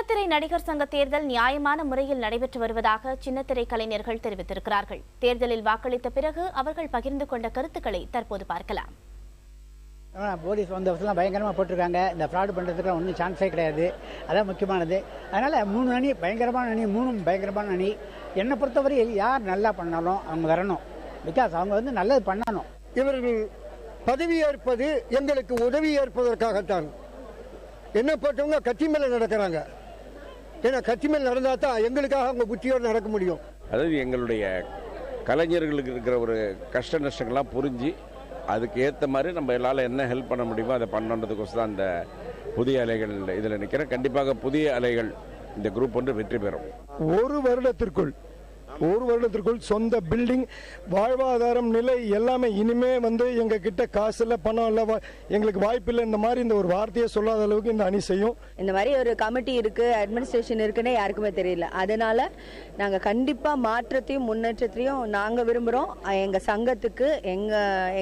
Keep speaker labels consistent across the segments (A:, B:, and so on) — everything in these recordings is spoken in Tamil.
A: சின்னத்திரை நடிகர் சங்க தேர்தல் நியாயமான முறையில் நடைபெற்று வருவதாக சின்னத்திரை கலைஞர்கள் தெரிவித்திருக்கிறார்கள். தேர்தலில் வாக்களித்த பிறகு அவர்கள் பகிர்ந்து கொண்ட கருத்துக்களை தற்போது பார்க்கலாம்.
B: போலீஸ் வந்த வருஷம்லாம் பயங்கரமாக போட்டிருக்காங்க. இந்த ஃப்ராடு பண்ணுறதுக்குலாம் ஒன்றும் சான்ஸே கிடையாது. அதான் முக்கியமானது. அதனால் 3 அணி பயங்கரமான அணி, 3 பயங்கரமான அணி. என்னை பொறுத்தவரை யார் நல்லா பண்ணாலும் அவங்க வரணும். பிகாஸ் அவங்க நல்லது பண்ணணும்.
C: இவர்கள் பதவியேற்பது எங்களுக்கு உதவி ஏற்பதற்காகத்தான். என்ன போட்டவங்க கட்சி மேலே நடக்கிறாங்க. ஏன்னா கட்சி மேலே நடந்தால் தான் எங்களுக்காக அவங்க புத்தியோடு நடக்க முடியும்.
D: அதாவது எங்களுடைய கலைஞர்களுக்கு இருக்கிற ஒரு கஷ்ட நஷ்டங்கள்லாம் புரிஞ்சு அதுக்கு ஏற்ற மாதிரி நம்ம எல்லாரும் என்ன ஹெல்ப் பண்ண முடியுமோ அதை பண்ணணுன்றதுக்கோசம் தான் அந்த புதிய அலைகள் இதில் நிற்கிறேன். கண்டிப்பாக புதிய அலைகள் இந்த குரூப் வெற்றி பெறும்.
E: ஒரு வருடத்திற்குள் சொந்த பில்டிங், வாழ்வாதாரம், நிலை எல்லாமே இனிமே எங்க கிட்ட காசு இல்லை, பணம் இல்லை, எங்களுக்கு வாய்ப்பு இல்லை, இந்த மாதிரி இந்த ஒரு வார்த்தையை சொல்லாத அளவுக்கு இந்த அணி செய்யும்.
F: இந்த மாதிரி ஒரு கமிட்டி இருக்கு, அட்மினிஸ்ட்ரேஷன் இருக்குன்னு யாருக்குமே தெரியல. அதனால நாங்க கண்டிப்பா மாற்றத்தையும் முன்னேற்றத்தையும் நாங்க விரும்புறோம். எங்க சங்கத்துக்கு,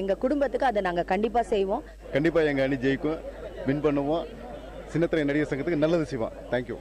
F: எங்க குடும்பத்துக்கு அதை நாங்க கண்டிப்பா செய்வோம்.
G: கண்டிப்பா எங்க அணி ஜெயிக்கும், வின் பண்ணுவோம். சின்னத்திரை நடிகர் சங்கத்துக்கு நல்லது செய்வோம். தேங்க்யூ.